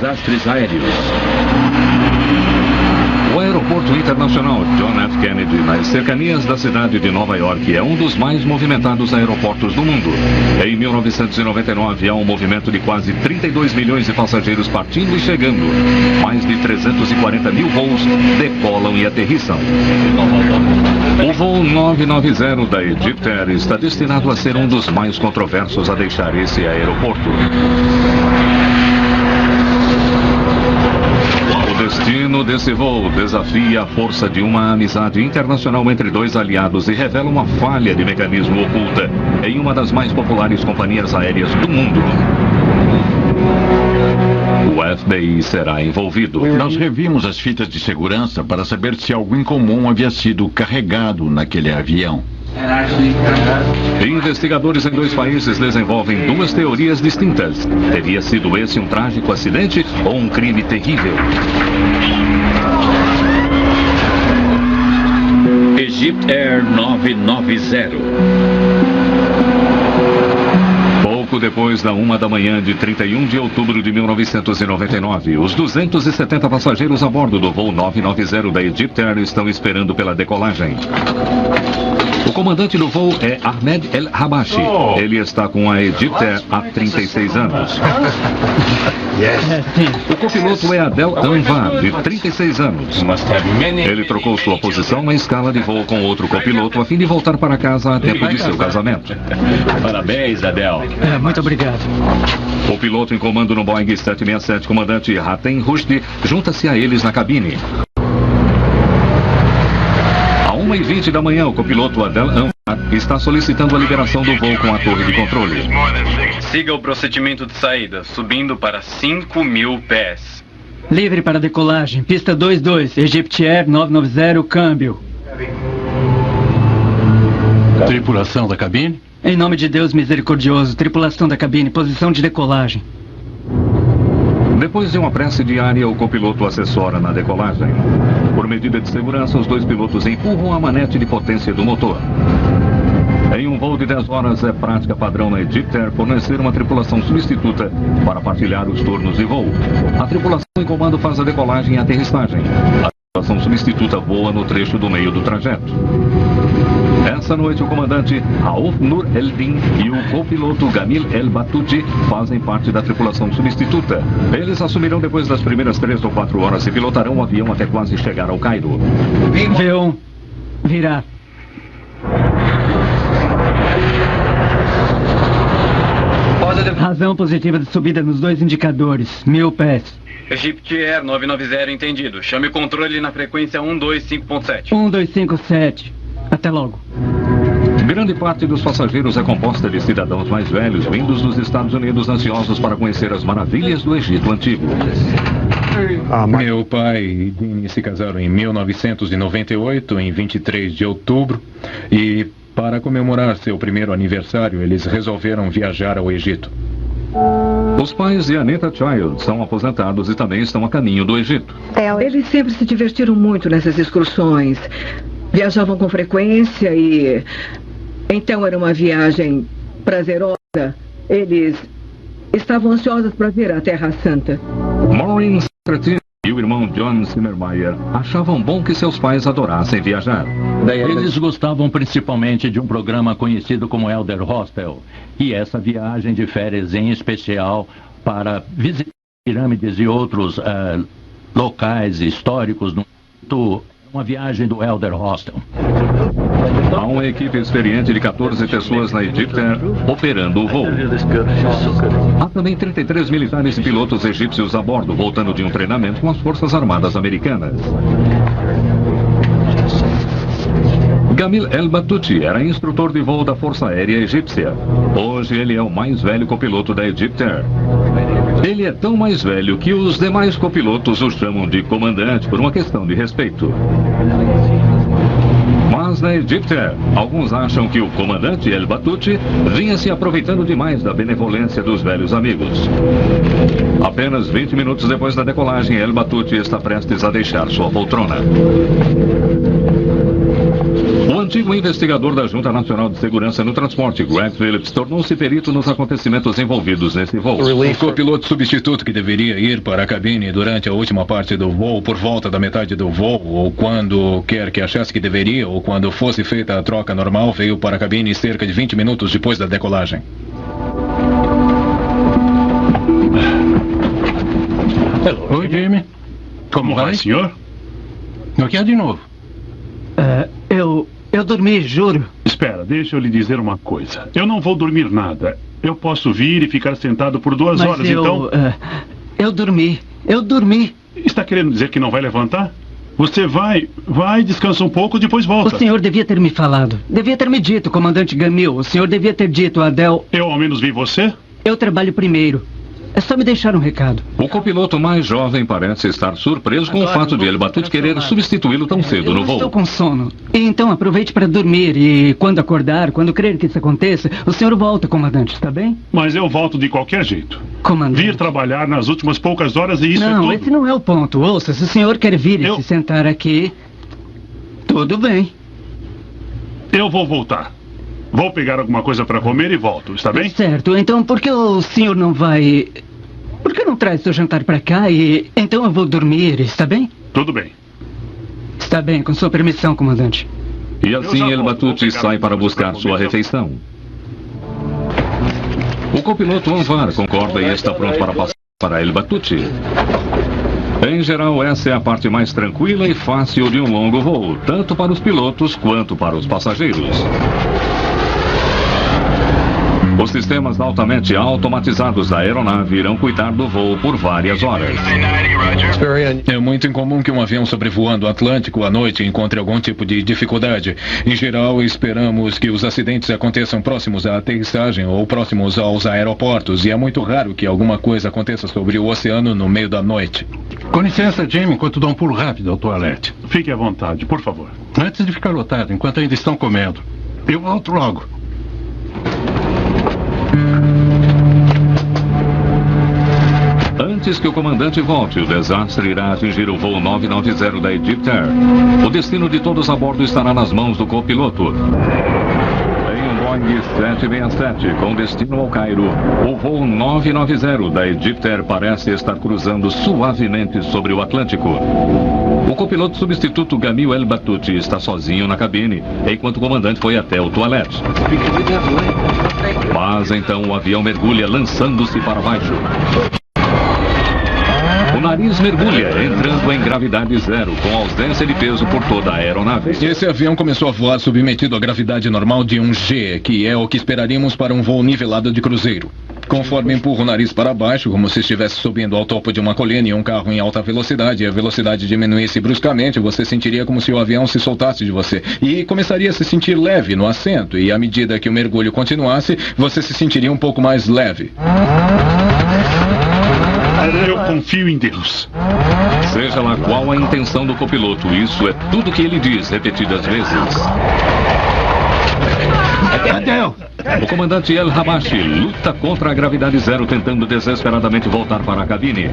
desastres aéreos. O Aeroporto Internacional John F. Kennedy, nas cercanias da cidade de Nova York, é um dos mais movimentados aeroportos do mundo. Em 1999, há um movimento de quase 32 milhões de passageiros partindo e chegando. Mais de 340 mil voos decolam e aterrissam. O voo 990 da Egyptair está destinado a ser um dos mais controversos a deixar esse aeroporto. O destino desse voo desafia a força de uma amizade internacional entre dois aliados e revela uma falha de mecanismo oculta em uma das mais populares companhias aéreas do mundo. O FBI será envolvido. Nós revimos as fitas de segurança para saber se algo incomum havia sido carregado naquele avião. Investigadores em dois países desenvolvem duas teorias distintas. Teria sido esse um trágico acidente ou um crime terrível? Egyptair 990. Pouco depois da 1 da manhã de 31 de outubro de 1999, os 270 passageiros a bordo do voo 990 da Egyptair estão esperando pela decolagem. O comandante do voo é Ahmed El Habashi. Ele está com a Egyptair há 36 anos. O copiloto é Adel Anvar, de 36 anos. Ele trocou sua posição na escala de voo com outro copiloto a fim de voltar para casa a tempo de seu casamento. Parabéns, Adel. Muito obrigado. O piloto em comando no Boeing 767, comandante Hatem Rushdie, junta-se a eles na cabine. 1h20 da manhã, o copiloto Adel Anvar está solicitando a liberação do voo com a torre de controle. Siga o procedimento de saída, subindo para 5.000 pés. Livre para decolagem. Pista 22, Egyptair 990, câmbio. Tripulação da cabine? Em nome de Deus misericordioso, tripulação da cabine, posição de decolagem. Depois de uma prece diária, o copiloto assessora na decolagem. Por medida de segurança, os dois pilotos empurram a manete de potência do motor. Em um voo de 10 horas, é prática padrão na Egyptair fornecer uma tripulação substituta para partilhar os turnos de voo. A tripulação em comando faz a decolagem e aterrissagem. A tripulação substituta voa no trecho do meio do trajeto. Essa noite, o comandante Raouf Nur Eldin e o copiloto Gamil El Batouti fazem parte da tripulação substituta. Eles assumirão depois das primeiras 3 ou 4 horas e pilotarão o avião até quase chegar ao Cairo. V1, virar. Razão positiva de subida nos dois indicadores, 1000 pés. Egyptair 990, entendido. Chame o controle na frequência 125.7. 1257. Até logo. Grande parte dos passageiros é composta de cidadãos mais velhos, vindos dos Estados Unidos, ansiosos para conhecer as maravilhas do Egito Antigo. Meu pai e Dini se casaram em 1998, em 23 de outubro, e para comemorar seu primeiro aniversário, eles resolveram viajar ao Egito. Os pais de Anita Child são aposentados e também estão a caminho do Egito. Eles sempre se divertiram muito nessas excursões. Viajavam com frequência e... Então era uma viagem prazerosa. Eles estavam ansiosos para ver a Terra Santa. Maureen Secretary e o irmão John Zimmermeyer achavam bom que seus pais adorassem viajar. Eles gostavam principalmente de um programa conhecido como Elder Hostel. E essa viagem de férias em especial para visitar pirâmides e outros locais históricos no mundo. Uma viagem do Elder Hostel. Há uma equipe experiente de 14 pessoas na Egyptair operando o voo. Há também 33 militares e pilotos egípcios a bordo, voltando de um treinamento com as Forças Armadas Americanas. Gamil El Batouti era instrutor de voo da Força Aérea Egípcia. Hoje ele é o mais velho copiloto da Egyptair. Ele é tão mais velho que os demais copilotos o chamam de comandante por uma questão de respeito. Mas na Egyptair, alguns acham que o comandante El Battuti vinha se aproveitando demais da benevolência dos velhos amigos. Apenas 20 minutos depois da decolagem, El Battuti está prestes a deixar sua poltrona. O antigo investigador da Junta Nacional de Segurança no Transporte, Greg Phillips, tornou-se perito nos acontecimentos envolvidos nesse voo. O copiloto substituto que deveria ir para a cabine durante a última parte do voo, por volta da metade do voo, ou quando quer que achasse que deveria, ou quando fosse feita a troca normal, veio para a cabine cerca de 20 minutos depois da decolagem. Oi, Jimmy. Como vai, senhor? O que é de novo? Eu dormi, juro. Espera, deixa eu lhe dizer uma coisa. Eu não vou dormir nada. Eu posso vir e ficar sentado por 2 horas, então... Eu dormi. Está querendo dizer que não vai levantar? Você vai, descansa um pouco, depois volta. O senhor devia ter me falado. Devia ter me dito, comandante Gamil. O senhor devia ter dito, Adel... Eu ao menos vi você? Eu trabalho primeiro. É só me deixar um recado. O copiloto mais jovem parece estar surpreso com o fato de El Battuti querer substituí-lo tão cedo no voo. Estou com sono. Então aproveite para dormir e quando acordar, quando crer que isso aconteça, o senhor volta, comandante, está bem? Mas eu volto de qualquer jeito. Comandante. Vir trabalhar nas últimas poucas horas e isso é tudo. Não, esse não é o ponto. Ouça, se o senhor quer vir e se sentar aqui, tudo bem. Eu vou voltar. Vou pegar alguma coisa para comer e volto, está bem? Certo, então por que o senhor não vai... Por que não traz seu jantar para cá e... Então eu vou dormir, está bem? Tudo bem. Está bem, com sua permissão, comandante. E assim El Battuti sai para buscar sua refeição. O copiloto Anwar concorda e está pronto para passar para El Battuti. Em geral, essa é a parte mais tranquila e fácil de um longo voo, tanto para os pilotos quanto para os passageiros. Os sistemas altamente automatizados da aeronave irão cuidar do voo por várias horas. É muito incomum que um avião sobrevoando o Atlântico à noite encontre algum tipo de dificuldade. Em geral, esperamos que os acidentes aconteçam próximos à aterrissagem ou próximos aos aeroportos, e é muito raro que alguma coisa aconteça sobre o oceano no meio da noite. Com licença, Jamie, enquanto dou um pulo rápido ao toalete. Fique à vontade, por favor. Antes de ficar lotado, enquanto ainda estão comendo. Eu volto logo. Antes que o comandante volte, o desastre irá atingir o voo 990 da Egyptair. O destino de todos a bordo estará nas mãos do copiloto. Em um Boeing 767 com destino ao Cairo, o voo 990 da Egyptair parece estar cruzando suavemente sobre o Atlântico. O copiloto substituto Gamil El Battuti está sozinho na cabine, enquanto o comandante foi até o toalete. Mas então o avião mergulha, lançando-se para baixo. O nariz mergulha, entrando em gravidade zero, com ausência de peso por toda a aeronave. Esse avião começou a voar submetido à gravidade normal de um G, que é o que esperaríamos para um voo nivelado de cruzeiro. Conforme empurra o nariz para baixo, como se estivesse subindo ao topo de uma colina em um carro em alta velocidade, e a velocidade diminuísse bruscamente, você sentiria como se o avião se soltasse de você. E começaria a se sentir leve no assento, e à medida que o mergulho continuasse, você se sentiria um pouco mais leve. Eu confio em Deus. Seja lá qual a intenção do copiloto, isso é tudo que ele diz repetidas vezes. Adel! O comandante El Habashi luta contra a gravidade zero, tentando desesperadamente voltar para a cabine.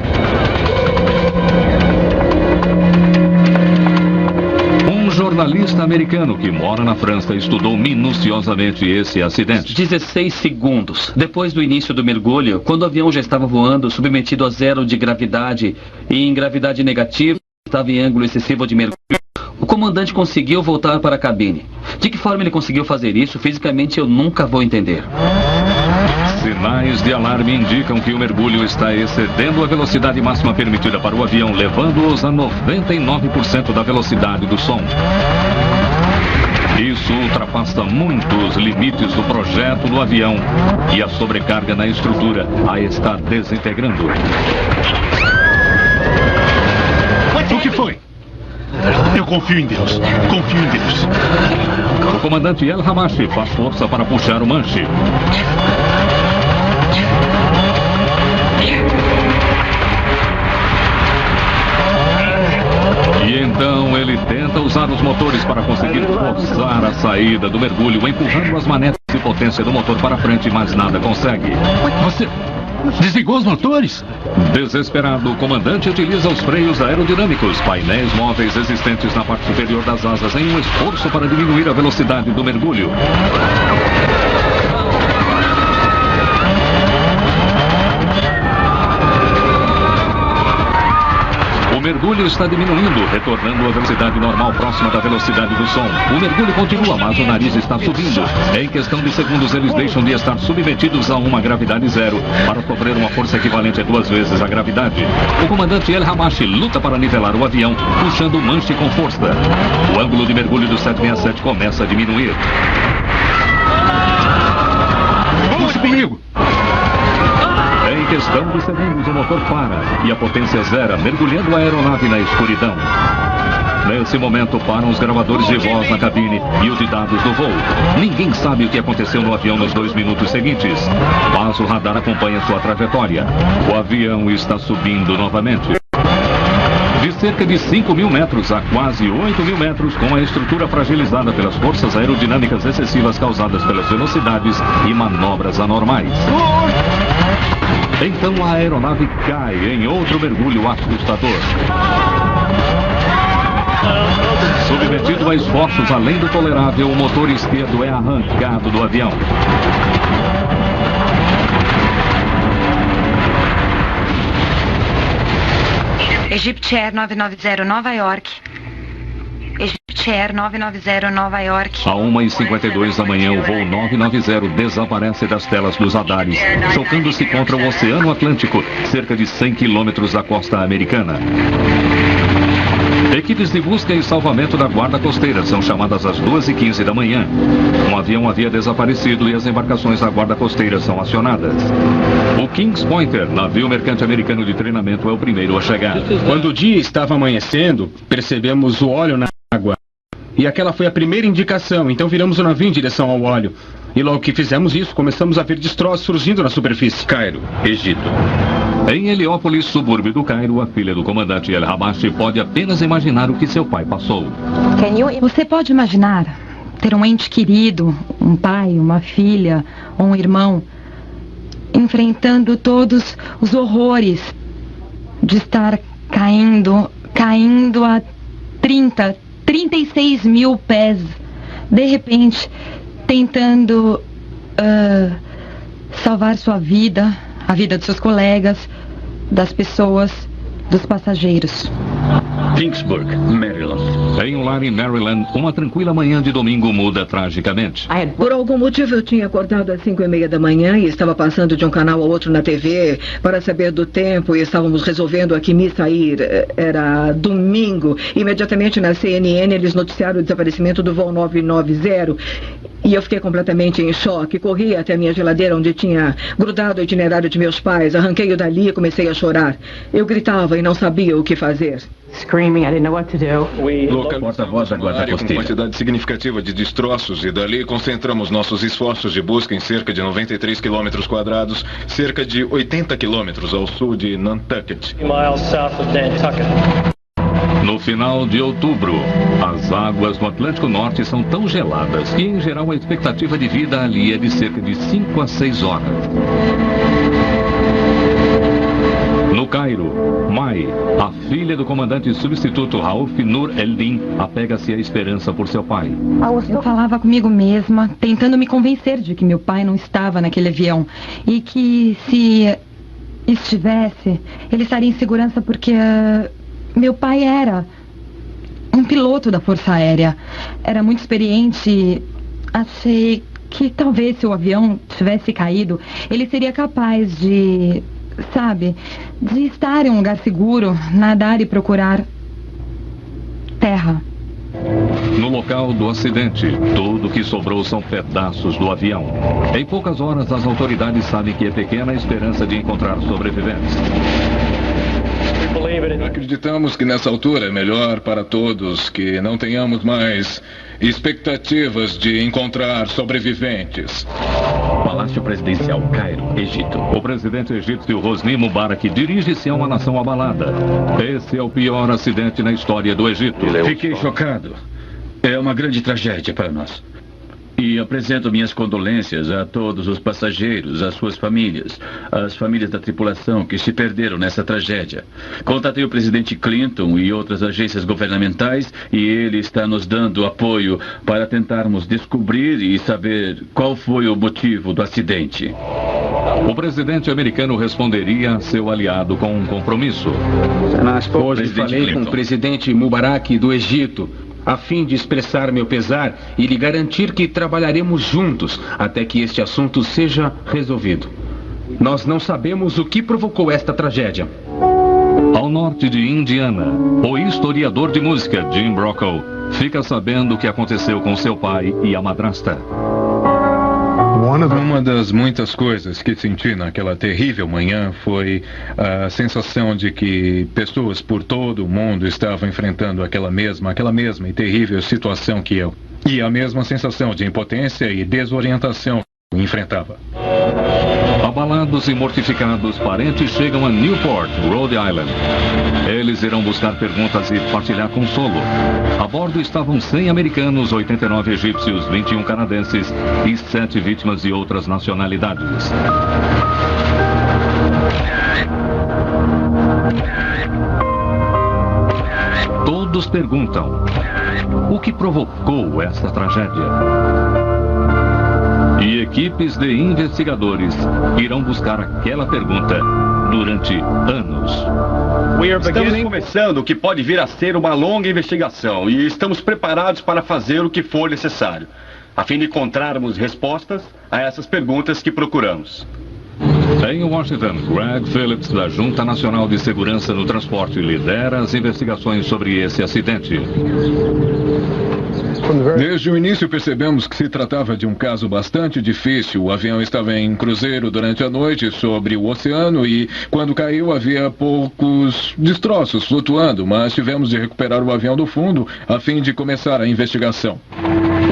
Um jornalista americano que mora na França estudou minuciosamente esse acidente. 16 segundos depois do início do mergulho, quando o avião já estava voando, submetido a zero de gravidade e em gravidade negativa, estava em ângulo excessivo de mergulho, o comandante conseguiu voltar para a cabine. De que forma ele conseguiu fazer isso? Fisicamente eu nunca vou entender. Sinais de alarme indicam que o mergulho está excedendo a velocidade máxima permitida para o avião, levando-os a 99% da velocidade do som. Isso ultrapassa muito os limites do projeto do avião e a sobrecarga na estrutura a está desintegrando. O que foi? Eu confio em Deus. Confio em Deus. O comandante El Habashi faz força para puxar o manche. E então ele tenta usar usar os motores para conseguir forçar a saída do mergulho, empurrando as manetes de potência do motor para frente, mas nada consegue. Você desligou os motores? Desesperado, o comandante utiliza os freios aerodinâmicos, painéis móveis existentes na parte superior das asas, em um esforço para diminuir a velocidade do mergulho. O mergulho está diminuindo, retornando à velocidade normal próxima da velocidade do som. O mergulho continua, mas o nariz está subindo. Em questão de segundos, eles deixam de estar submetidos a uma gravidade zero para sofrer uma força equivalente a 2 vezes a gravidade. O comandante El Hamashi luta para nivelar o avião, puxando o manche com força. O ângulo de mergulho do 767 começa a diminuir. Puxe comigo! Em questão de segundos, o motor para e a potência zera, mergulhando a aeronave na escuridão. Nesse momento, param os gravadores de voz na cabine e os de dados do voo. Ninguém sabe o que aconteceu no avião nos 2 minutos seguintes, mas o radar acompanha sua trajetória. O avião está subindo novamente. De cerca de 5.000 metros a quase 8.000 metros, com a estrutura fragilizada pelas forças aerodinâmicas excessivas causadas pelas velocidades e manobras anormais. Então a aeronave cai em outro mergulho assustador. Submetido a esforços além do tolerável, o motor esquerdo é arrancado do avião. Egypt Air 990 Nova York. Egypt Air 990 Nova York. A 1h52 da manhã, o voo 990 desaparece das telas dos radares, chocando-se contra o Oceano Atlântico, cerca de 100 quilômetros da costa americana. Equipes de busca e salvamento da Guarda Costeira são chamadas às 2h15 da manhã. Um avião havia desaparecido e as embarcações da Guarda Costeira são acionadas. O Kings Pointer, navio mercante americano de treinamento, é o primeiro a chegar. Quando o dia estava amanhecendo, percebemos o óleo na água. E aquela foi a primeira indicação, então viramos o navio em direção ao óleo. E logo que fizemos isso, começamos a ver destroços surgindo na superfície. Cairo, Egito. Em Heliópolis, subúrbio do Cairo, a filha do comandante El Hamashi pode apenas imaginar o que seu pai passou. Você pode imaginar ter um ente querido, um pai, uma filha ou um irmão, enfrentando todos os horrores de estar caindo a 36 mil pés, de repente, tentando salvar sua vida, a vida dos seus colegas, das pessoas, dos passageiros. Kingsburg, Maryland. Em um lar em Maryland, uma tranquila manhã de domingo muda tragicamente. Por algum motivo eu tinha acordado às 5h30 da manhã e estava passando de um canal ao outro na TV para saber do tempo e estávamos resolvendo a que missa ir. Era domingo. Imediatamente na CNN eles noticiaram o desaparecimento do voo 990 e eu fiquei completamente em choque. Corri até a minha geladeira onde tinha grudado o itinerário de meus pais, arranquei-o dali e comecei a chorar. Eu gritava e não sabia o que fazer. Screaming, I didn't know what to do. Porta-voz da Guarda Com Costeira. quantidade significativa de destroços e dali concentramos nossos esforços de busca em cerca de 93 quilômetros quadrados, cerca de 80 quilômetros ao sul de Nantucket. No final de outubro, as águas do Atlântico Norte são tão geladas que, em geral, a expectativa de vida ali é de cerca de 5 a 6 horas. No Cairo, Mai, a filha do comandante substituto Rauf Nur Eldin, apega-se à esperança por seu pai. Eu falava comigo mesma, tentando me convencer de que meu pai não estava naquele avião e que se estivesse, ele estaria em segurança porque meu pai era um piloto da Força Aérea. Era muito experiente. Achei que talvez se o avião tivesse caído, ele seria capaz de, de estar em um lugar seguro, nadar e procurar terra. No local do acidente, tudo que sobrou são pedaços do avião. Em poucas horas, as autoridades sabem que é pequena a esperança de encontrar sobreviventes. Acreditamos que nessa altura é melhor para todos que não tenhamos mais expectativas de encontrar sobreviventes. Palácio Presidencial, Cairo, Egito. O presidente egípcio Hosni Mubarak dirige-se a uma nação abalada. Esse é o pior acidente na história do Egito. Fiquei chocado. É uma grande tragédia para nós. E apresento minhas condolências a todos os passageiros, às suas famílias, às famílias da tripulação que se perderam nessa tragédia. Contatei o presidente Clinton e outras agências governamentais e ele está nos dando apoio para tentarmos descobrir e saber qual foi o motivo do acidente. O presidente americano responderia a seu aliado com um compromisso. Hoje falei com o presidente Mubarak do Egito, a fim de expressar meu pesar e lhe garantir que trabalharemos juntos até que este assunto seja resolvido. Nós não sabemos o que provocou esta tragédia. Ao norte de Indiana, o historiador de música Jim Brokaw fica sabendo o que aconteceu com seu pai e a madrasta. Uma das muitas coisas que senti naquela terrível manhã foi a sensação de que pessoas por todo o mundo estavam enfrentando aquela mesma e terrível situação que eu. E a mesma sensação de impotência e desorientação que eu enfrentava. Abalados e mortificados, parentes chegam a Newport, Rhode Island. Eles irão buscar perguntas e partilhar consolo. A bordo estavam 100 americanos, 89 egípcios, 21 canadenses e 7 vítimas de outras nacionalidades. Todos perguntam: o que provocou esta tragédia? E equipes de investigadores irão buscar aquela pergunta durante anos. Estamos começando o que pode vir a ser uma longa investigação e estamos preparados para fazer o que for necessário, a fim de encontrarmos respostas a essas perguntas que procuramos. Em Washington, Greg Phillips, da Junta Nacional de Segurança no Transporte, lidera as investigações sobre esse acidente. Desde o início percebemos que se tratava de um caso bastante difícil. O avião estava em cruzeiro durante a noite sobre o oceano e, quando caiu, havia poucos destroços flutuando, mas tivemos de recuperar o avião do fundo a fim de começar a investigação.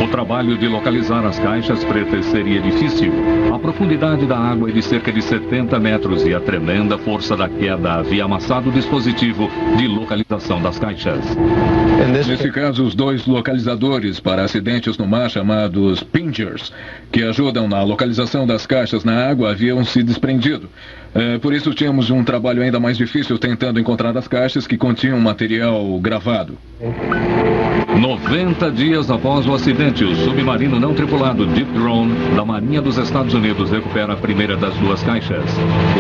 O trabalho de localizar as caixas pretas seria difícil. A profundidade da água é de cerca de 70 metros e a tremenda força da queda havia amassado o dispositivo de localização das caixas. Nesse caso, os dois localizadores para acidentes no mar, chamados pingers, que ajudam na localização das caixas na água, haviam se desprendido. Por isso tínhamos um trabalho ainda mais difícil tentando encontrar as caixas que continham material gravado. 90 dias após o acidente, o submarino não tripulado Deep Drone da Marinha dos Estados Unidos recupera a primeira das duas caixas,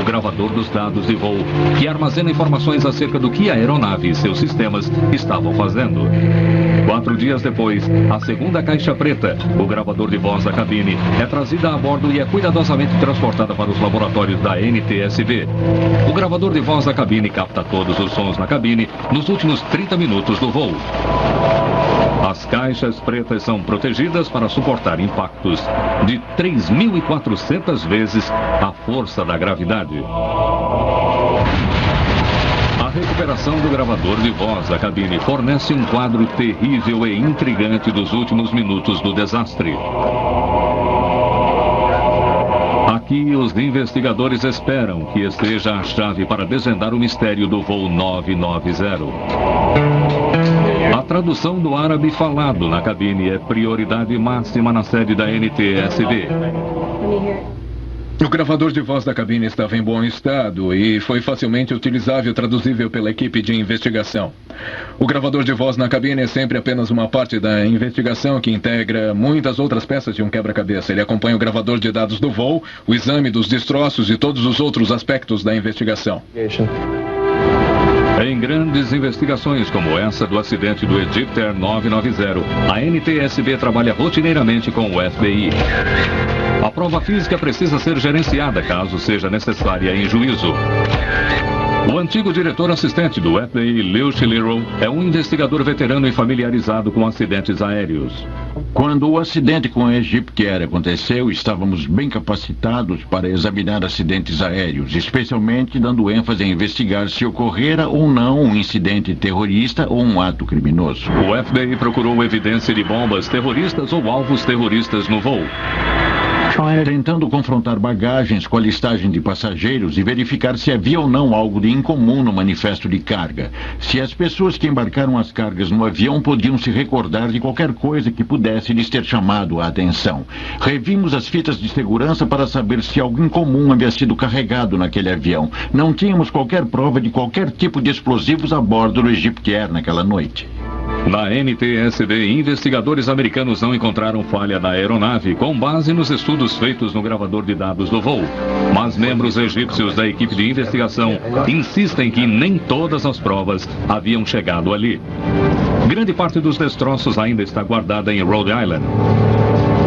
o gravador dos dados de voo, que armazena informações acerca do que a aeronave e seus sistemas estavam fazendo. 4 dias depois, a segunda caixa preta, o gravador de voz da cabine, é trazida a bordo e é cuidadosamente transportada para os laboratórios da NTSB. O gravador de voz da cabine capta todos os sons na cabine nos últimos 30 minutos do voo. As caixas pretas são protegidas para suportar impactos de 3.400 vezes a força da gravidade. A recuperação do gravador de voz da cabine fornece um quadro terrível e intrigante dos últimos minutos do desastre. Aqui, os investigadores esperam que esteja a chave para desvendar o mistério do voo 990. A tradução do árabe falado na cabine é prioridade máxima na sede da NTSB. O gravador de voz da cabine estava em bom estado e foi facilmente utilizável e traduzível pela equipe de investigação. O gravador de voz na cabine é sempre apenas uma parte da investigação que integra muitas outras peças de um quebra-cabeça. Ele acompanha o gravador de dados do voo, o exame dos destroços e todos os outros aspectos da investigação. Em grandes investigações como essa do acidente do Egyptair 990, a NTSB trabalha rotineiramente com o FBI. A prova física precisa ser gerenciada caso seja necessária em juízo. O antigo diretor assistente do FBI, Leo Schiliro, é um investigador veterano e familiarizado com acidentes aéreos. Quando o acidente com a Egyptair aconteceu, estávamos bem capacitados para examinar acidentes aéreos, especialmente dando ênfase em investigar se ocorrera ou não um incidente terrorista ou um ato criminoso. O FBI procurou evidência de bombas terroristas ou alvos terroristas no voo. tentando confrontar bagagens com a listagem de passageiros e verificar se havia ou não algo de incomum no manifesto de carga. Se as pessoas que embarcaram as cargas no avião podiam se recordar de qualquer coisa que pudesse lhes ter chamado a atenção. Revimos as fitas de segurança para saber se algo incomum havia sido carregado naquele avião. Não tínhamos qualquer prova de qualquer tipo de explosivos a bordo do Egypt Air naquela noite. Na NTSB, investigadores americanos não encontraram falha na aeronave com base nos estudos feitos no gravador de dados do voo. Mas membros egípcios da equipe de investigação insistem que nem todas as provas haviam chegado ali. Grande parte dos destroços ainda está guardada em Rhode Island.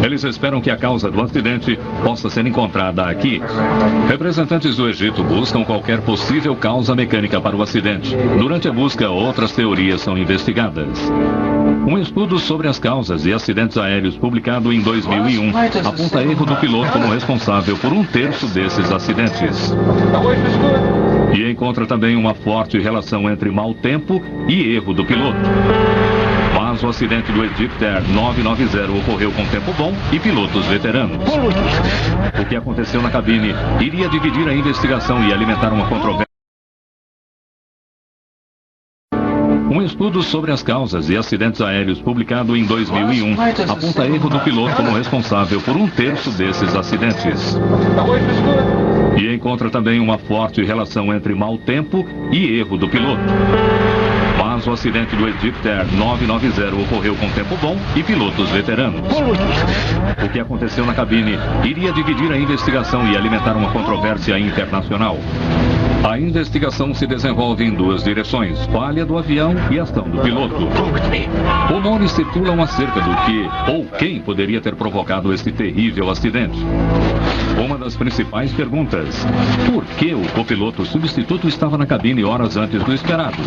Eles esperam que a causa do acidente possa ser encontrada aqui. Representantes do Egito buscam qualquer possível causa mecânica para o acidente. Durante a busca, outras teorias são investigadas. Um estudo sobre as causas de acidentes aéreos publicado em 2001 aponta erro do piloto como responsável por 1/3 desses acidentes. E encontra também uma forte relação entre mau tempo e erro do piloto. Mas o acidente do Egypt Air 990 ocorreu com tempo bom e pilotos veteranos. O que aconteceu na cabine iria dividir a investigação e alimentar uma controvérsia. Um estudo sobre as causas de acidentes aéreos publicado em 2001 aponta erro do piloto como responsável por 1/3 desses acidentes. E encontra também uma forte relação entre mau tempo e erro do piloto. Mas o acidente do Egypt Air 990 ocorreu com tempo bom e pilotos veteranos. O que aconteceu na cabine iria dividir a investigação e alimentar uma controvérsia internacional. A investigação se desenvolve em duas direções: falha do avião e ação do piloto. Rumores circulam acerca do que ou quem poderia ter provocado esse terrível acidente. Uma das principais perguntas: por que o copiloto substituto estava na cabine horas antes do esperado?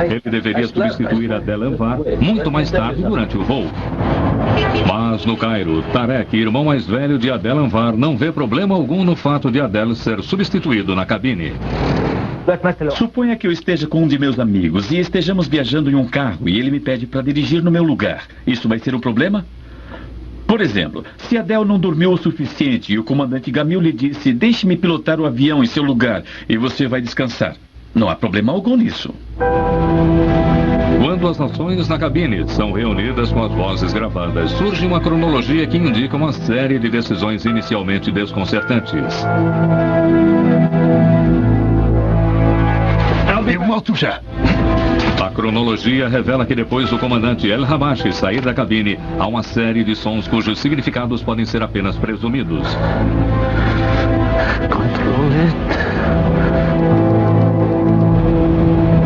Ele deveria substituir Adel Anvar muito mais tarde durante o voo. Mas no Cairo, Tarek, irmão mais velho de Adel Anvar, não vê problema algum no fato de Adel ser substituído na cabine. Suponha que eu esteja com um de meus amigos e estejamos viajando em um carro e ele me pede para dirigir no meu lugar. Isso vai ser um problema? Por exemplo, se Adel não dormiu o suficiente e o comandante Gamil lhe disse: deixe-me pilotar o avião em seu lugar e você vai descansar. Não há problema algum nisso. Quando as nações na cabine são reunidas com as vozes gravadas, surge uma cronologia que indica uma série de decisões inicialmente desconcertantes. Eu volto já. A cronologia revela que depois do comandante El Hamashi sair da cabine, há uma série de sons cujos significados podem ser apenas presumidos.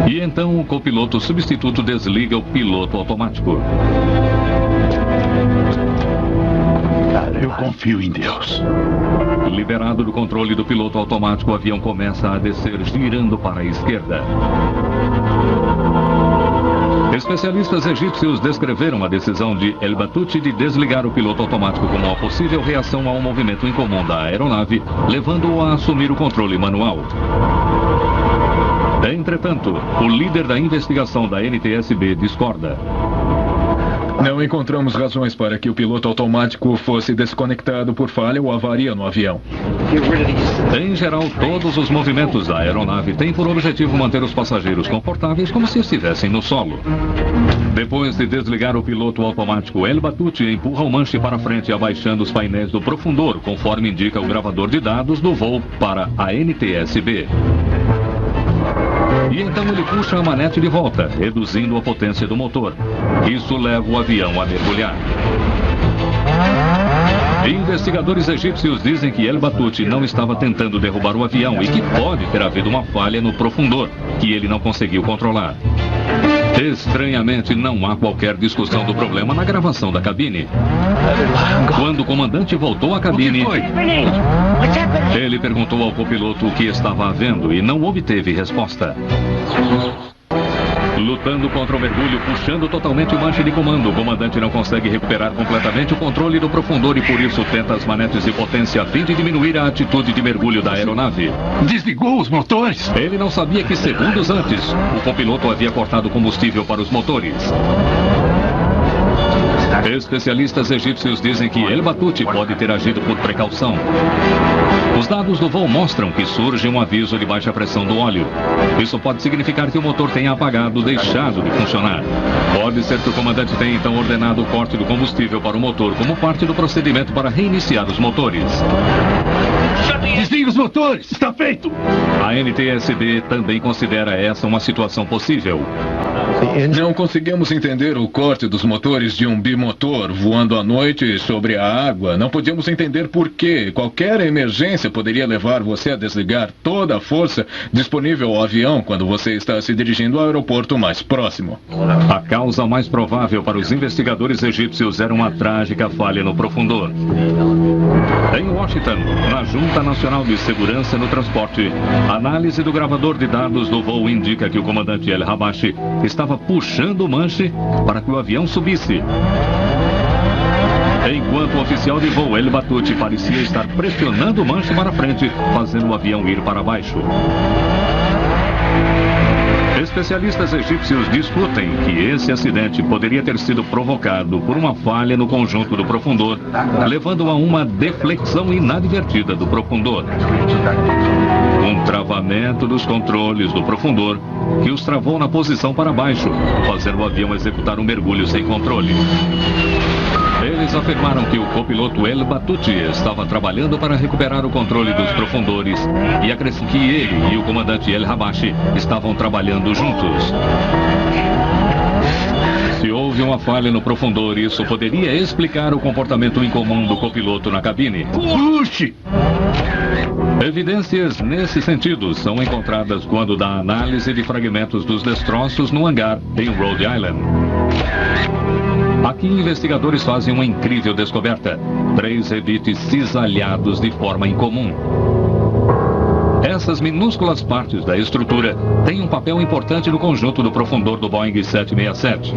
E então o copiloto substituto desliga o piloto automático. Eu confio em Deus. Liberado do controle do piloto automático, o avião começa a descer, girando para a esquerda. Especialistas egípcios descreveram a decisão de El Batouti de desligar o piloto automático como uma possível reação ao movimento incomum da aeronave, levando-o a assumir o controle manual. Entretanto, o líder da investigação da NTSB discorda. Não encontramos razões para que o piloto automático fosse desconectado por falha ou avaria no avião. Em geral, todos os movimentos da aeronave têm por objetivo manter os passageiros confortáveis como se estivessem no solo. Depois de desligar o piloto automático, El Batouti empurra o manche para frente, abaixando os painéis do profundor, conforme indica o gravador de dados do voo para a NTSB. E então ele puxa a manete de volta, reduzindo a potência do motor. Isso leva o avião a mergulhar. Investigadores egípcios dizem que El Batouti não estava tentando derrubar o avião e que pode ter havido uma falha no profundor, que ele não conseguiu controlar. Estranhamente, não há qualquer discussão do problema na gravação da cabine. Quando o comandante voltou à cabine, ele perguntou ao copiloto o que estava havendo e não obteve resposta. Lutando contra o mergulho, puxando totalmente o manche de comando, o comandante não consegue recuperar completamente o controle do profundor e por isso tenta as manetes de potência a fim de diminuir a atitude de mergulho da aeronave. Desligou os motores? Ele não sabia que segundos antes, o copiloto havia cortado combustível para os motores. Especialistas egípcios dizem que El Battuti pode ter agido por precaução. Os dados do voo mostram que surge um aviso de baixa pressão do óleo. Isso pode significar que o motor tenha apagado ou deixado de funcionar. Pode ser que o comandante tenha então ordenado o corte do combustível para o motor como parte do procedimento para reiniciar os motores. Desliga os motores! Está feito! A NTSB também considera essa uma situação possível. Não conseguimos entender o corte dos motores de um bimotor voando à noite sobre a água. Não podíamos entender por que qualquer emergência poderia levar você a desligar toda a força disponível ao avião quando você está se dirigindo ao aeroporto mais próximo. A causa mais provável para os investigadores egípcios era uma trágica falha no profundor. Em Washington, na Junta Nacional de Segurança no Transporte, a análise do gravador de dados do voo indica que o comandante El Habashi estava puxando o manche para que o avião subisse. Enquanto o oficial de voo El Battuti parecia estar pressionando o manche para frente, fazendo o avião ir para baixo. Especialistas egípcios discutem que esse acidente poderia ter sido provocado por uma falha no conjunto do profundor, levando a uma deflexão inadvertida do profundor. Um travamento dos controles do profundor que os travou na posição para baixo, fazendo o avião executar um mergulho sem controle. Eles afirmaram que o copiloto El Battuti estava trabalhando para recuperar o controle dos profundores e acrescentam que ele e o comandante El Habashi estavam trabalhando juntos. Se houve uma falha no profundor, isso poderia explicar o comportamento incomum do copiloto na cabine. Puxe! Evidências nesse sentido são encontradas quando da análise de fragmentos dos destroços no hangar em Rhode Island. Aqui, investigadores fazem uma incrível descoberta: 3 rebites cisalhados de forma incomum. Essas minúsculas partes da estrutura têm um papel importante no conjunto do profundor do Boeing 767.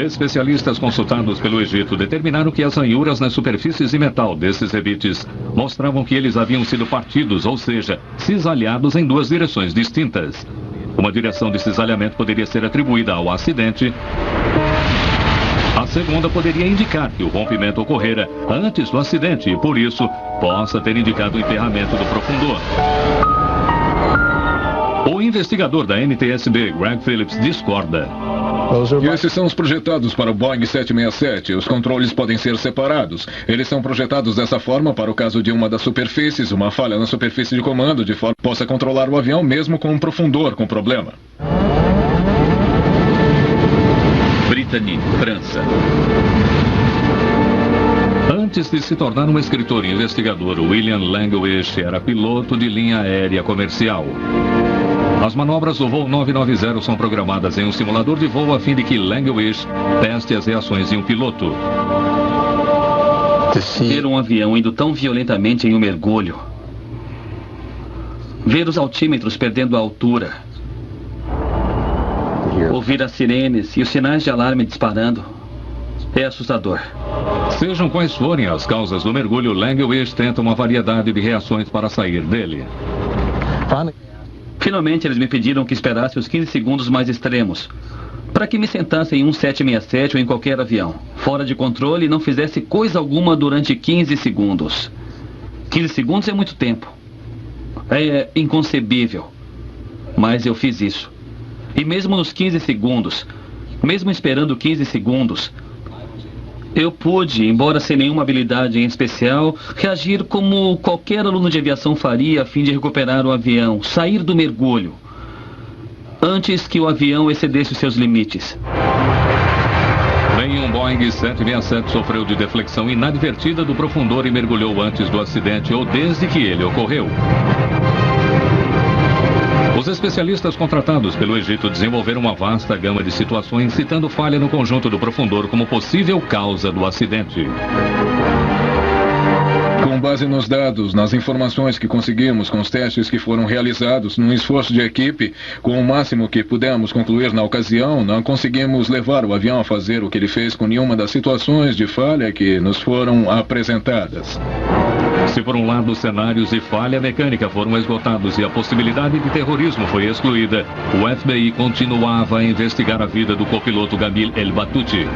Especialistas consultados pelo Egito determinaram que as ranhuras nas superfícies de metal desses rebites mostravam que eles haviam sido partidos, ou seja, cisalhados em 2 direções distintas. Uma direção de cisalhamento poderia ser atribuída ao acidente. A segunda poderia indicar que o rompimento ocorrera antes do acidente e, por isso, possa ter indicado o emperramento do profundor. O investigador da NTSB, Greg Phillips, discorda. Esses são os projetados para o Boeing 767. Os controles podem ser separados. Eles são projetados dessa forma para o caso de uma das superfícies, uma falha na superfície de comando, de forma que possa controlar o avião mesmo com um profundor com problema. Brittany, França. Antes de se tornar um escritor e investigador, William Langewish era piloto de linha aérea comercial. As manobras do voo 990 são programadas em um simulador de voo a fim de que Langewish teste as reações de um piloto. Ver um avião indo tão violentamente em um mergulho. Ver os altímetros perdendo a altura. Ouvir as sirenes e os sinais de alarme disparando. É assustador. Sejam quais forem as causas do mergulho, Langewish tenta uma variedade de reações para sair dele. Finalmente, eles me pediram que esperasse os 15 segundos mais extremos, para que me sentasse em um 767 ou em qualquer avião, fora de controle, e não fizesse coisa alguma durante 15 segundos. 15 segundos é muito tempo. É inconcebível. Mas eu fiz isso. E mesmo nos 15 segundos, mesmo esperando 15 segundos, eu pude, embora sem nenhuma habilidade em especial, reagir como qualquer aluno de aviação faria a fim de recuperar o avião, sair do mergulho, antes que o avião excedesse os seus limites. Nenhum Boeing 767 sofreu de deflexão inadvertida do profundor e mergulhou antes do acidente ou desde que ele ocorreu. Os especialistas contratados pelo Egito desenvolveram uma vasta gama de situações, citando falha no conjunto do profundor como possível causa do acidente. Com base nos dados, nas informações que conseguimos com os testes que foram realizados, num esforço de equipe, com o máximo que pudemos concluir na ocasião, não conseguimos levar o avião a fazer o que ele fez com nenhuma das situações de falha que nos foram apresentadas. Se por um lado os cenários de falha mecânica foram esgotados e a possibilidade de terrorismo foi excluída, o FBI continuava a investigar a vida do copiloto Gamil El Battuti.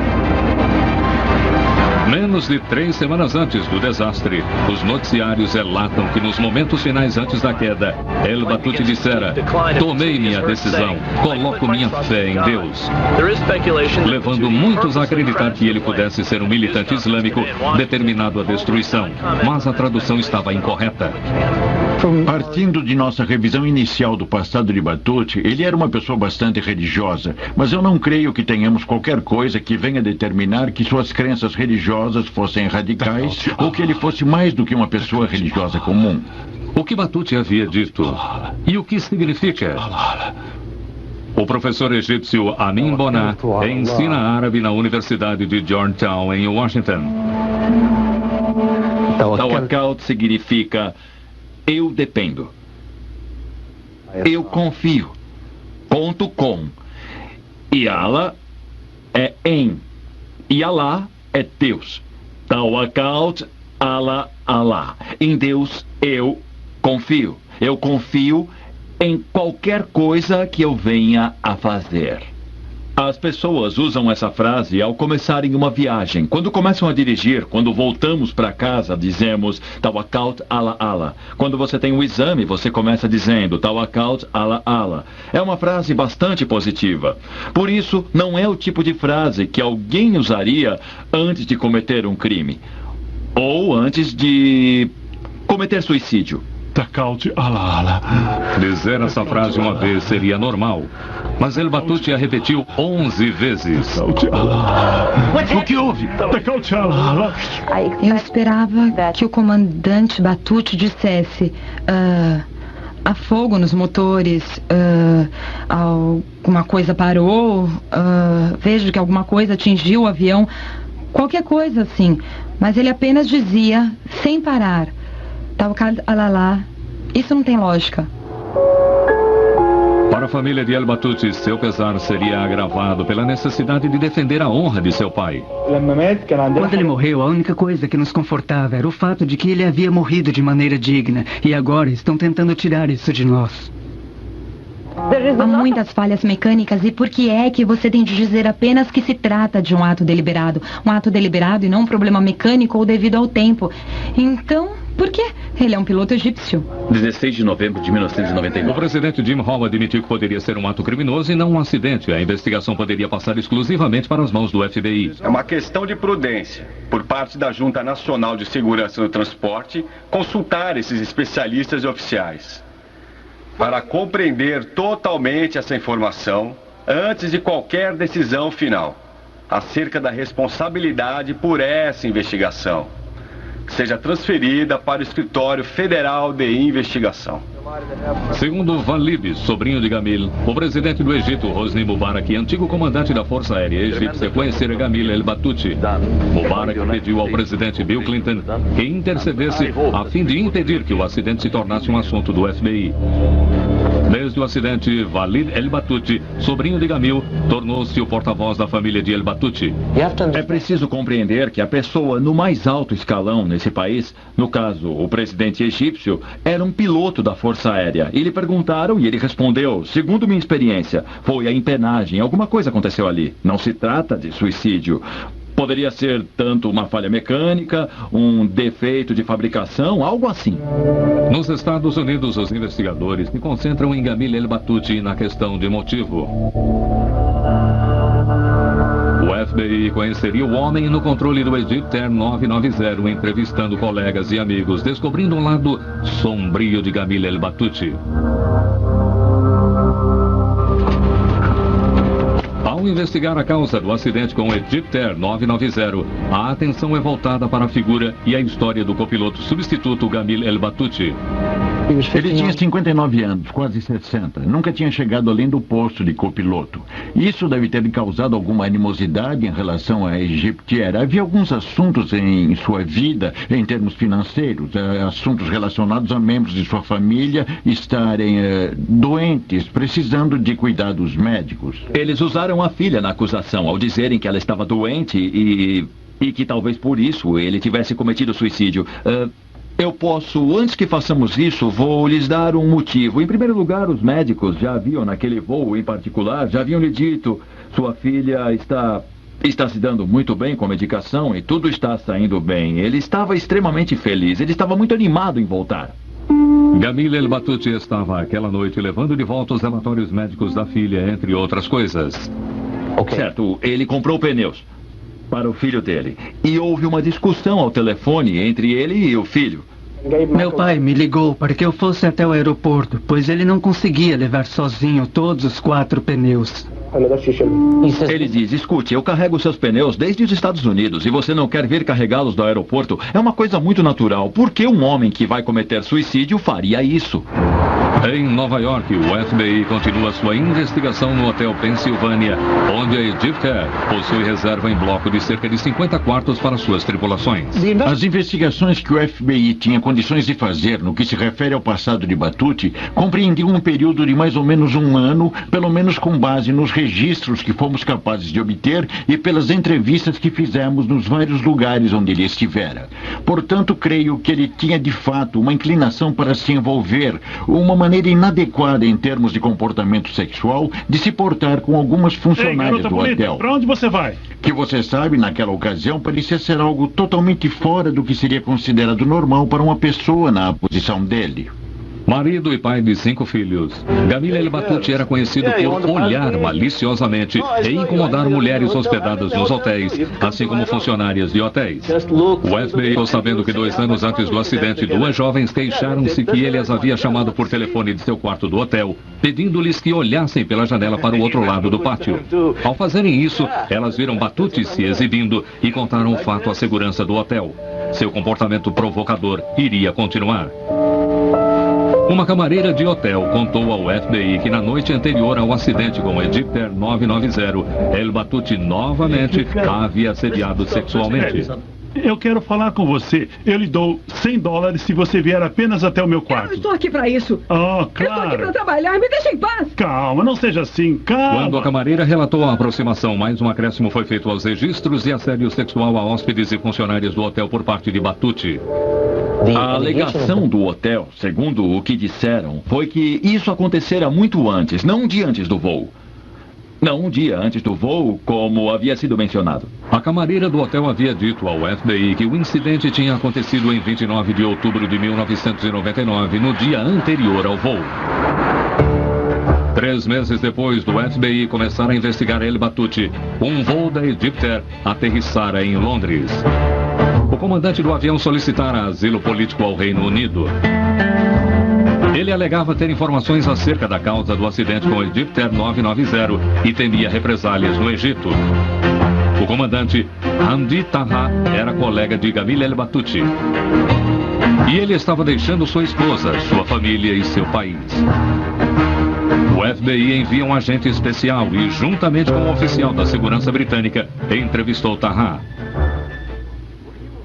Menos de 3 semanas antes do desastre, os noticiários relatam que nos momentos finais antes da queda, El Battuti dissera: tomei minha decisão, coloco minha fé em Deus, levando muitos a acreditar que ele pudesse ser um militante islâmico determinado à destruição. Mas a tradução estava incorreta. Partindo de nossa revisão inicial do passado de Battuti, ele era uma pessoa bastante religiosa, mas eu não creio que tenhamos qualquer coisa que venha determinar que suas crenças religiosas fossem radicais ou que ele fosse mais do que uma pessoa religiosa comum. O que Battuti havia dito e o que significa? O professor egípcio Amin Bonar ensina árabe na Universidade de Georgetown, em Washington. Tawakkalt significa eu dependo. Eu confio. Conto com. E Allah é em. E Allah é Deus. Tawakkalt ala Allah. Em Deus eu confio. Eu confio em qualquer coisa que eu venha a fazer. As pessoas usam essa frase ao começarem uma viagem. Quando começam a dirigir, quando voltamos para casa, dizemos Tawakkalt ala Allah. Quando você tem um exame, você começa dizendo Tawakkalt ala Allah. É uma frase bastante positiva. Por isso, não é o tipo de frase que alguém usaria antes de cometer um crime. Ou antes de cometer suicídio. Tawakkalt ala Allah. Dizer essa frase uma vez seria normal, mas El Battuti a repetiu 11 vezes. O que houve? Eu esperava que o comandante Battuti dissesse há fogo nos motores, alguma coisa parou, vejo que alguma coisa atingiu o avião, qualquer coisa assim. Mas ele apenas dizia, sem parar, Tawakkalt ala Allah. Isso não tem lógica. Para a família de El Battuti, seu pesar seria agravado pela necessidade de defender a honra de seu pai. Quando ele morreu, a única coisa que nos confortava era o fato de que ele havia morrido de maneira digna. E agora estão tentando tirar isso de nós. Há muitas falhas mecânicas e por que é que você tem de dizer apenas que se trata de um ato deliberado? Um ato deliberado e não um problema mecânico ou devido ao tempo. Então, por quê? Ele é um piloto egípcio. 16 de novembro de 1999. O presidente Jim Hall admitiu que poderia ser um ato criminoso e não um acidente. A investigação poderia passar exclusivamente para as mãos do FBI. É uma questão de prudência, por parte da Junta Nacional de Segurança do Transporte, consultar esses especialistas e oficiais, para compreender totalmente essa informação antes de qualquer decisão final acerca da responsabilidade por essa investigação, seja transferida para o Escritório Federal de Investigação. Segundo Walid, sobrinho de Gamil, o presidente do Egito, Hosni Mubarak, antigo comandante da Força Aérea Egípcia, conhecer Gamil El Battuti. Mubarak pediu ao presidente Bill Clinton que intercedesse a fim de impedir que o acidente se tornasse um assunto do FBI. Desde o acidente, Walid El Battuti, sobrinho de Gamil, tornou-se o porta-voz da família de El Battuti. É preciso compreender que a pessoa no mais alto escalão nesse país, no caso, o presidente egípcio, era um piloto da Força Aérea. E lhe perguntaram e ele respondeu, segundo minha experiência, foi a empenagem, alguma coisa aconteceu ali. Não se trata de suicídio. Poderia ser tanto uma falha mecânica, um defeito de fabricação, algo assim. Nos Estados Unidos, os investigadores se concentram em Gamil El Battuti na questão de motivo. O FBI conheceria o homem no controle do Egyptair 990, entrevistando colegas e amigos, descobrindo um lado sombrio de Gamil El Battuti. Ao investigar a causa do acidente com o Egyptair 990, a atenção é voltada para a figura e a história do copiloto substituto Gamil El Battuti. Ele tinha 59 anos, quase 60. Nunca tinha chegado além do posto de copiloto. Isso deve ter causado alguma animosidade em relação à Egyptair. Havia alguns assuntos em sua vida, em termos financeiros, assuntos relacionados a membros de sua família estarem doentes, precisando de cuidados médicos. Eles usaram a filha na acusação ao dizerem que ela estava doente e que talvez por isso ele tivesse cometido suicídio. Eu posso, antes que façamos isso, vou lhes dar um motivo. Em primeiro lugar, os médicos já haviam, naquele voo em particular, já haviam lhe dito, sua filha está Está se dando muito bem com a medicação e tudo está saindo bem. Ele estava extremamente feliz. Ele estava muito animado em voltar. Gamil El Batouti estava aquela noite levando de volta os relatórios médicos da filha, entre outras coisas. Certo, ele comprou pneus para o filho dele. E houve uma discussão ao telefone entre ele e o filho. Meu pai me ligou para que eu fosse até o aeroporto, pois ele não conseguia levar sozinho todos os 4 pneus. Ele diz, escute, eu carrego seus pneus desde os Estados Unidos e você não quer vir carregá-los do aeroporto? É uma coisa muito natural. Por que um homem que vai cometer suicídio faria isso? Em Nova York, o FBI continua sua investigação no Hotel Pennsylvania, onde a Egypt Air possui reserva em bloco de cerca de 50 quartos para suas tripulações. As investigações que o FBI tinha condições de fazer no que se refere ao passado de Batouti compreendiam um período de mais ou menos 1 ano, pelo menos com base nos registros que fomos capazes de obter e pelas entrevistas que fizemos nos vários lugares onde ele estivera. Portanto, creio que ele tinha de fato uma inclinação para se envolver, uma maneira inadequada em termos de comportamento sexual de se portar com algumas funcionárias do hotel. Para onde você vai? Que você sabe, naquela ocasião parecia ser algo totalmente fora do que seria considerado normal para uma pessoa na posição dele. Marido e pai de 5 filhos, Gamil El Batouti era conhecido por olhar maliciosamente e incomodar mulheres hospedadas nos hotéis, assim como funcionárias de hotéis. O FBI ficou sabendo que 2 anos antes do acidente, 2 jovens queixaram-se que ele as havia chamado por telefone de seu quarto do hotel, pedindo-lhes que olhassem pela janela para o outro lado do pátio. Ao fazerem isso, elas viram Batouti se exibindo e contaram o fato à segurança do hotel. Seu comportamento provocador iria continuar. Uma camareira de hotel contou ao FBI que na noite anterior ao acidente com o Egypt Air 990, El Batouti novamente a havia assediado sexualmente. Eu quero falar com você. Eu lhe dou $100 se você vier apenas até o meu quarto. Eu estou aqui para isso. Oh, claro. Eu estou aqui para trabalhar. Me deixa em paz. Calma, não seja assim. Calma. Quando a camareira relatou a aproximação, mais um acréscimo foi feito aos registros de assédio sexual a hóspedes e funcionários do hotel por parte de Batouti. A alegação do hotel, segundo o que disseram, foi que isso acontecera muito antes, não um dia antes do voo. Não um dia antes do voo, como havia sido mencionado. A camareira do hotel havia dito ao FBI que o incidente tinha acontecido em 29 de outubro de 1999, no dia anterior ao voo. 3 meses depois do FBI começar a investigar El Batouti, um voo da Egypt Air aterrissara em Londres. O comandante do avião solicitara asilo político ao Reino Unido. Ele alegava ter informações acerca da causa do acidente com o Egypt Air 990 e temia represálias no Egito. O comandante Hamdi Taha era colega de Gamil El Batouti. E ele estava deixando sua esposa, sua família e seu país. O FBI envia um agente especial e, juntamente com um oficial da segurança britânica, entrevistou Taha.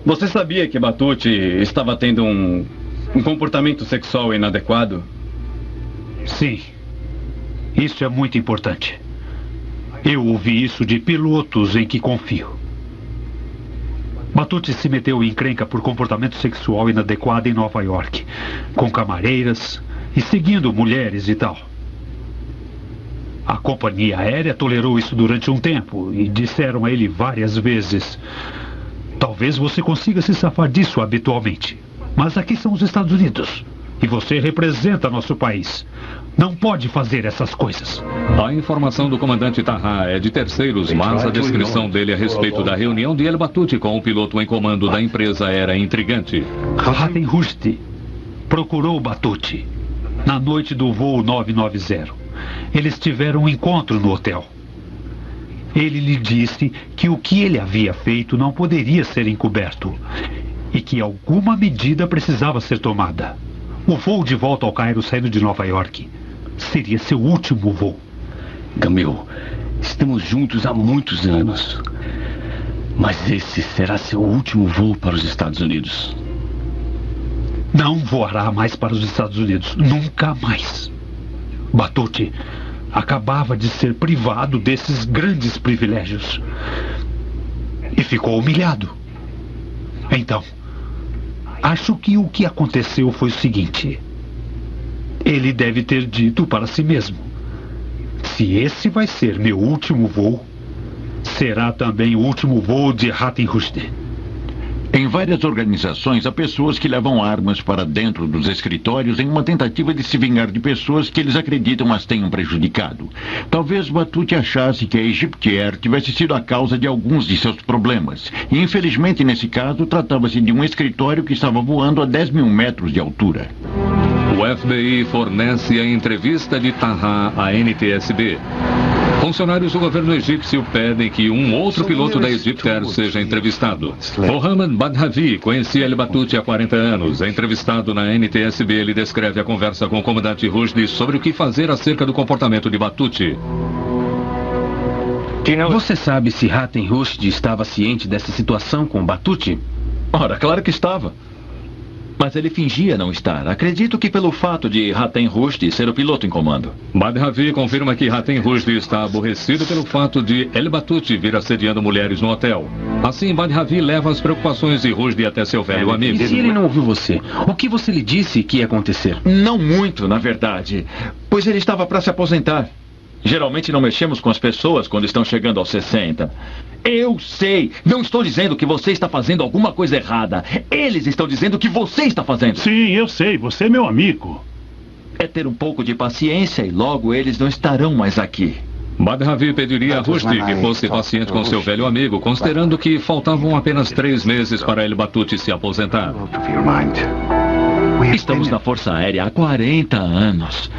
Você sabia que Batouti estava tendo um comportamento sexual inadequado? Sim. Isso é muito importante. Eu ouvi isso de pilotos em que confio. Batouti se meteu em encrenca por comportamento sexual inadequado em Nova York, com camareiras e seguindo mulheres e tal. A companhia aérea tolerou isso durante um tempo e disseram a ele várias vezes: talvez você consiga se safar disso habitualmente. Mas aqui são os Estados Unidos. E você representa nosso país. Não pode fazer essas coisas. A informação do comandante Taha é de terceiros, mas a descrição dele a respeito da reunião de El Batouti com o piloto em comando da empresa era intrigante. Hassan Rushdie procurou Batouti na noite do voo 990. Eles tiveram um encontro no hotel. Ele lhe disse que o que ele havia feito não poderia ser encoberto e que alguma medida precisava ser tomada. O voo de volta ao Cairo saindo de Nova York seria seu último voo. Gamil, estamos juntos há muitos anos. Mas esse será seu último voo para os Estados Unidos. Não voará mais para os Estados Unidos. Nunca mais. Batouti acabava de ser privado desses grandes privilégios. E ficou humilhado. Então, acho que o que aconteceu foi o seguinte. Ele deve ter dito para si mesmo: se esse vai ser meu último voo, será também o último voo de Hatem Rushdie. Em várias organizações, há pessoas que levam armas para dentro dos escritórios em uma tentativa de se vingar de pessoas que eles acreditam as tenham prejudicado. Talvez Batuti achasse que a Egyptair tivesse sido a causa de alguns de seus problemas. E, infelizmente, nesse caso, tratava-se de um escritório que estava voando a 10 mil metros de altura. O FBI fornece a entrevista de Taha à NTSB. Funcionários do governo egípcio pedem que um outro piloto da Egyptair seja entrevistado. Mohamed Badhavi conhecia El Batuti há 40 anos. Entrevistado na NTSB, ele descreve a conversa com o comandante Rushdie sobre o que fazer acerca do comportamento de Batuti. Você sabe se Hatem Rushdie estava ciente dessa situação com Batuti? Ora, claro que estava. Mas ele fingia não estar. Acredito que pelo fato de Hatem Rushdie ser o piloto em comando. Badhavi confirma que Hatem Rushdie está aborrecido pelo fato de El Batuti vir assediando mulheres no hotel. Assim, Badhavi leva as preocupações de Rushdie até seu velho amigo. E se ele não ouviu você? O que você lhe disse que ia acontecer? Não muito, na verdade. Pois ele estava para se aposentar. Geralmente não mexemos com as pessoas quando estão chegando aos 60. Eu sei. Não estou dizendo que você está fazendo alguma coisa errada. Eles estão dizendo que você está fazendo. Sim, eu sei. Você é meu amigo. É ter um pouco de paciência e logo eles não estarão mais aqui. Badhavi pediria a Rushdie que fosse paciente com seu velho amigo, considerando que faltavam apenas 3 meses para El Batuti se aposentar. Estamos na Força Aérea há 40 anos.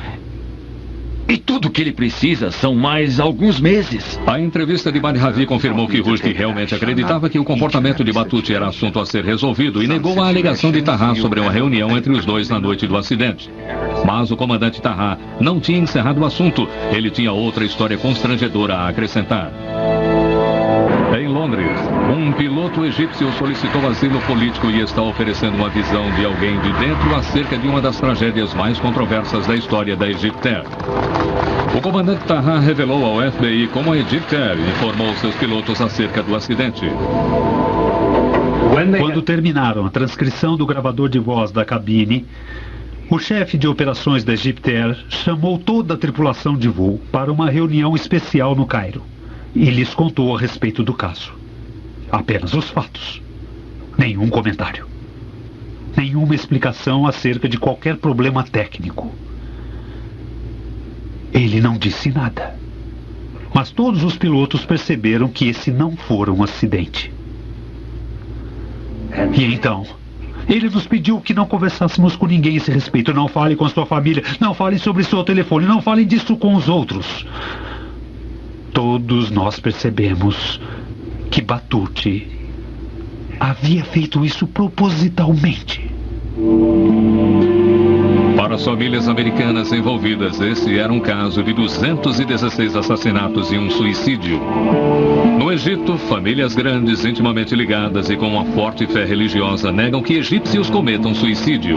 E tudo o que ele precisa são mais alguns meses. A entrevista de Badhavi confirmou que Rushdie realmente acreditava que o comportamento de Batuti era assunto a ser resolvido e negou a alegação de Taha sobre uma reunião entre os dois na noite do acidente. Mas o comandante Taha não tinha encerrado o assunto. Ele tinha outra história constrangedora a acrescentar. Em Londres, um piloto egípcio solicitou asilo político e está oferecendo uma visão de alguém de dentro acerca de uma das tragédias mais controversas da história da Egyptair. O comandante Taha revelou ao FBI como a Egyptair informou seus pilotos acerca do acidente. Quando terminaram a transcrição do gravador de voz da cabine, o chefe de operações da Egyptair chamou toda a tripulação de voo para uma reunião especial no Cairo. E lhes contou a respeito do caso. Apenas os fatos. Nenhum comentário. Nenhuma explicação acerca de qualquer problema técnico. Ele não disse nada. Mas todos os pilotos perceberam que esse não fora um acidente. E então, ele nos pediu que não conversássemos com ninguém a esse respeito. Não fale com a sua família, não fale sobre seu telefone, não fale disso com os outros. Todos nós percebemos que Batuti havia feito isso propositalmente. Para as famílias americanas envolvidas, esse era um caso de 216 assassinatos e um suicídio. No Egito, famílias grandes, intimamente ligadas e com uma forte fé religiosa negam que egípcios cometam suicídio.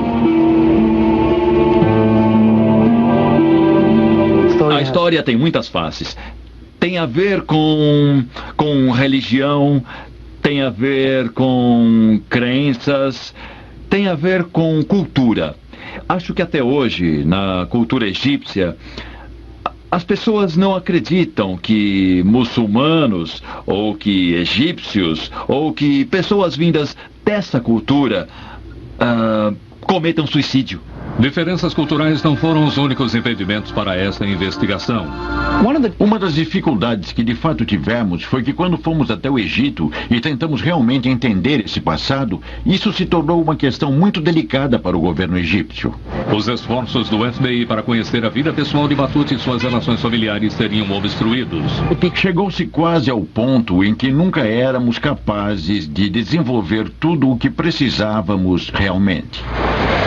A história tem muitas faces. Tem a ver com religião, tem a ver com crenças, tem a ver com cultura. Acho que até hoje, na cultura egípcia, as pessoas não acreditam que muçulmanos, ou que egípcios, ou que pessoas vindas dessa cultura cometam suicídio. Diferenças culturais não foram os únicos impedimentos para essa investigação. Uma das dificuldades que de fato tivemos foi que quando fomos até o Egito e tentamos realmente entender esse passado, isso se tornou uma questão muito delicada para o governo egípcio. Os esforços do FBI para conhecer a vida pessoal de Batuti e suas relações familiares seriam obstruídos. Chegou-se quase ao ponto em que nunca éramos capazes de desenvolver tudo o que precisávamos realmente.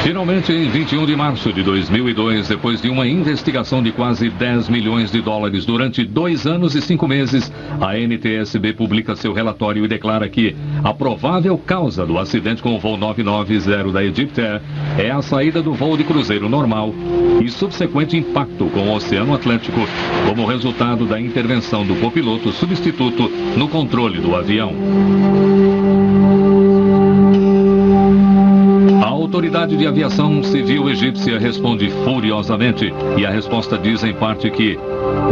Finalmente, em 21 de março de 2002, depois de uma investigação de quase 10 milhões de dólares durante 2 anos e 5 meses, a NTSB publica seu relatório e declara que a provável causa do acidente com o voo 990 da Egyptair é a saída do voo de cruzeiro normal e subsequente impacto com o Oceano Atlântico como resultado da intervenção do copiloto substituto no controle do avião. Ao autoridade de aviação civil egípcia responde furiosamente, e a resposta diz em parte que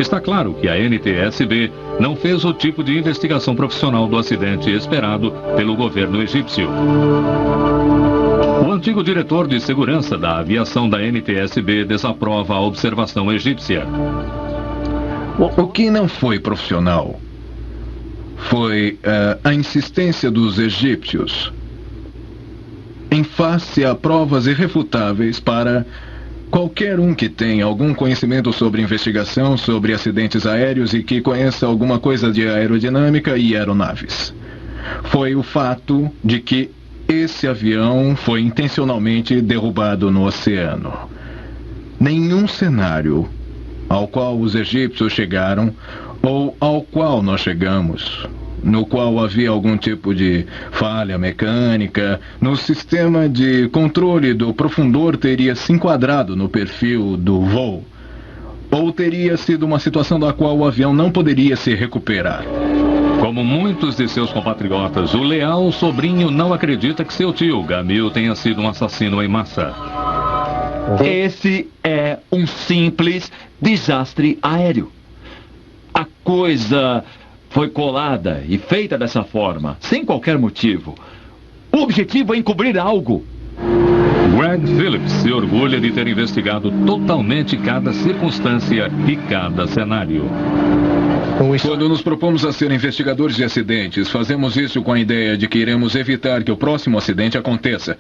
está claro que a NTSB não fez o tipo de investigação profissional do acidente esperado pelo governo egípcio. O antigo diretor de segurança da aviação da NTSB desaprova a observação egípcia. O que não foi profissional foi a insistência dos egípcios em face a provas irrefutáveis para qualquer um que tenha algum conhecimento sobre investigação, sobre acidentes aéreos e que conheça alguma coisa de aerodinâmica e aeronaves. Foi o fato de que esse avião foi intencionalmente derrubado no oceano. Nenhum cenário ao qual os egípcios chegaram ou ao qual nós chegamos, no qual havia algum tipo de falha mecânica, no sistema de controle do profundor teria se enquadrado no perfil do voo, ou teria sido uma situação da qual o avião não poderia se recuperar. Como muitos de seus compatriotas, o leal sobrinho não acredita que seu tio, Gamil, tenha sido um assassino em massa. Esse é um simples desastre aéreo. A coisa foi colada e feita dessa forma, sem qualquer motivo. O objetivo é encobrir algo. Greg Phillips se orgulha de ter investigado totalmente cada circunstância e cada cenário. Quando nos propomos a ser investigadores de acidentes, fazemos isso com a ideia de que iremos evitar que o próximo acidente aconteça.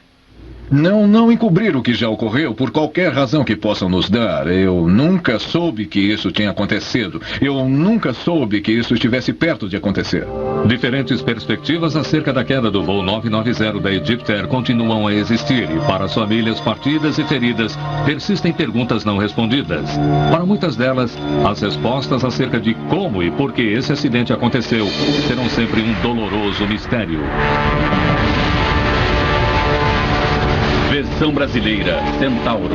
Não encobrir o que já ocorreu por qualquer razão que possam nos dar. Eu nunca soube que isso tinha acontecido. Eu nunca soube que isso estivesse perto de acontecer. Diferentes perspectivas acerca da queda do voo 990 da Egyptair continuam a existir e para as famílias partidas e feridas persistem perguntas não respondidas. Para muitas delas, as respostas acerca de como e por que esse acidente aconteceu serão sempre um doloroso mistério. Versão brasileira, Centauro.